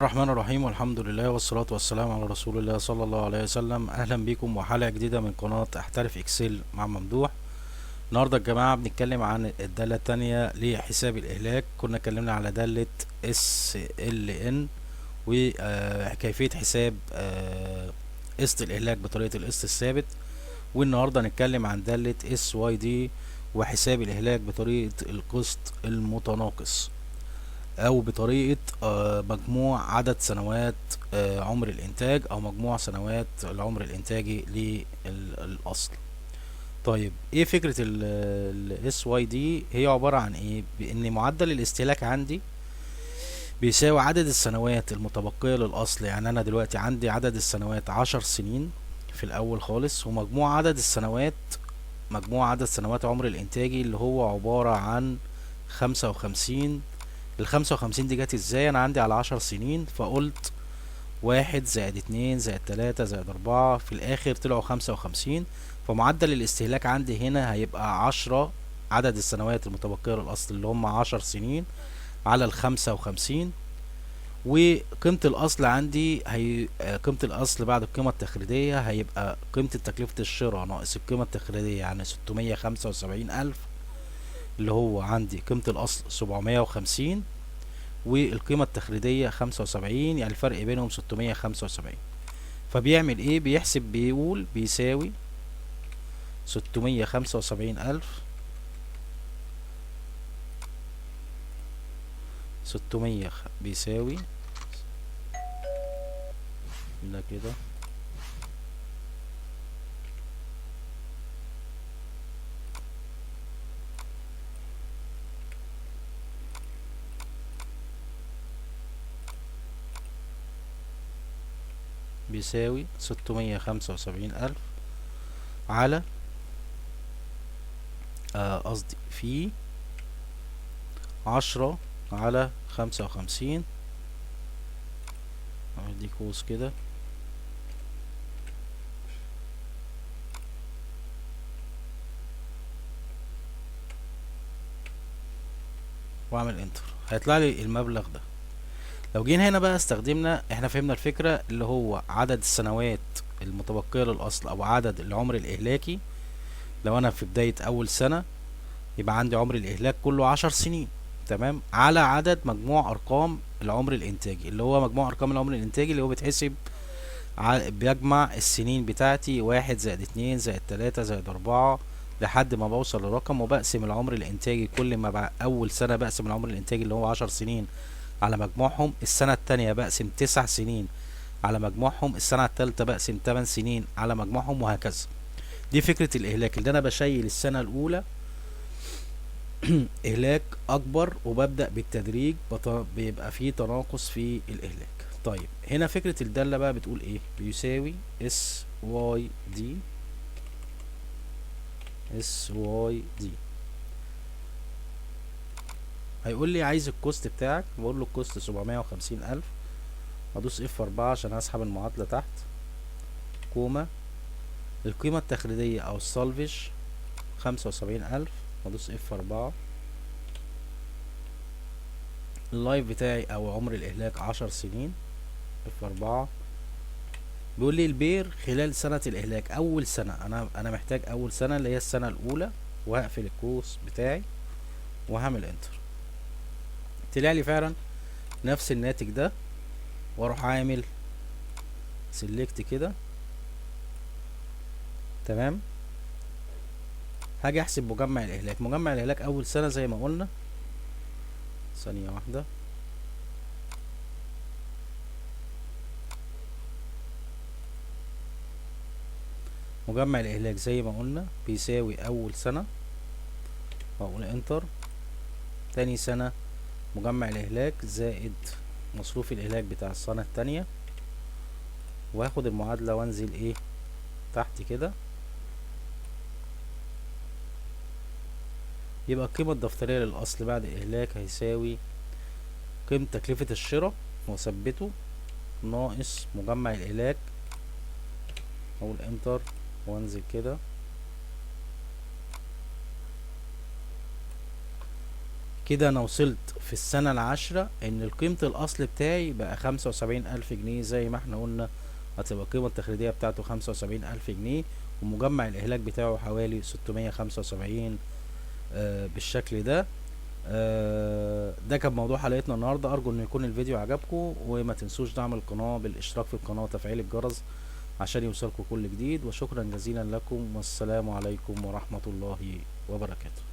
الرحمن الرحيم، والحمد لله والصلاة والسلام على رسول الله صلى الله عليه وسلم. أهلا بكم وحلقة جديدة من قناة احترف اكسل مع ممدوح. النهاردة يا جماعة بنتكلم عن الدالة التانية لحساب الإهلاك. كنا اتكلمنا على دالة SLN وكيفية حساب قسط الإهلاك بطريقة القسط الثابت. والنهاردة هنتكلم عن دالة SYD وحساب الإهلاك بطريقة القسط المتناقص، او بطريقة مجموع عدد سنوات عمر الانتاج، او مجموع سنوات العمر الانتاجي للاصل. طيب ايه فكرة ال SYD؟ هي عبارة عن ايه؟ بان معدل الاستهلاك عندي بيساوي عدد السنوات المتبقية للاصل. يعني انا دلوقتي عندي عدد السنوات 10 سنين في الاول خالص، ومجموع عدد السنوات، مجموع عدد سنوات عمر الانتاجي اللي هو عبارة عن 55. ال55 دي جت ازاي؟ انا عندي على 10 سنين، فقلت 1 زائد 2 زائد 3 زائد 4، في الاخر طلعوا 55. فمعدل الاستهلاك عندي هنا هيبقى 10، عدد السنوات المتبقية للأصل اللي هم 10 سنين على ال55. وقيمة الأصل عندي قيمة الأصل بعد القيمة التخريجية هيبقى قيمة تكلفة الشراء ناقص القيمة التخريجية، يعني 675 ألف، اللي هو عندي قيمة الأصل 750 والقيمة التخريجية 75، يعني الفرق بينهم 675. فبيعمل ايه؟ بيحسب، بيقول بيساوي 675 ألف، 600 بيساوي ده كده، بيساوي 675 ألف على قصدي في 10 على 55. دي قوس كده، واعمل انتر، هيطلع لي المبلغ ده. لو جينا هنا بقى استخدمنا، احنا فهمنا الفكرة اللي هو عدد السنوات المتبقية للأصل أو عدد العمر الإهلاكي. لو أنا في بداية أول سنة يبقى عندي عمر الإهلاك كله 10 سنين، تمام، على عدد مجموع أرقام العمر الإنتاجي، اللي هو مجموع أرقام العمر الإنتاجي اللي هو بيتحسب بيجمع السنين بتاعتي 1 زائد 2 زائد 3 زائد 4 لحد ما بوصل لرقم، وبقسم العمر الإنتاجي كل ما أول سنة بقسم العمر الإنتاجي اللي هو 10 سنين على مجموعهم، السنة التانية بقسم 9 سنين على مجموعهم، السنة التالتة بقسم 8 سنين على مجموعهم، وهكذا. دي فكرة الإهلاك، اللي أنا بشيل السنة الأولى إهلاك أكبر، وببدأ بالتدريج بيبقى فيه تناقص في الإهلاك. طيب هنا فكرة الدالة بقى بتقول إيه؟ بيساوي SYD، SYD هيقول لي عايز الكوست بتاعك، بقول له الكوست 750 ألف، هدوس F4 عشان أسحب المعادلة تحت، كوما القيمة التخريجية أو السالفج 75 ألف، هدوس F4. اللايف بتاعي أو عمر الإهلاك 10 سنين، F4. بيقول لي البير خلال سنة الإهلاك، أول سنة أنا محتاج أول سنة اللي هي السنة الأولى، وهقفل القوس بتاعي وهعمل انتر. طلع لي فعلا نفس الناتج ده، واروح عامل سيلكت كده، تمام. هاجي احسب مجمع الاهلاك. مجمع الاهلاك اول سنة زي ما قلنا، ثانية واحدة، مجمع الاهلاك زي ما قلنا بيساوي اول سنة، واقول انتر. تاني سنة مجمع الاهلاك زائد مصروف الاهلاك بتاع السنة التانية، وهاخد المعادلة وانزل ايه تحت كده. يبقى القيمة الدفترية للأصل بعد الإهلاك هيساوي قيمة تكلفة الشراء وأثبته ناقص مجمع الإهلاك، أقول انتر وانزل كده. كده انا وصلت في السنة العاشرة ان قيمة الاصل بتاعي بقى 75,000 جنيه، زي ما احنا قلنا هتبقى القيمة التقليدية بتاعته 75,000 جنيه، ومجمع الاهلاك بتاعه حوالي 675. بالشكل ده. ده كان موضوع حلقتنا النهاردة. ارجو ان يكون الفيديو عجبكم، وما تنسوش دعم القناة بالاشتراك في القناة وتفعيل الجرس عشان يوصلكم كل جديد. وشكرا جزيلا لكم، والسلام عليكم ورحمة الله وبركاته.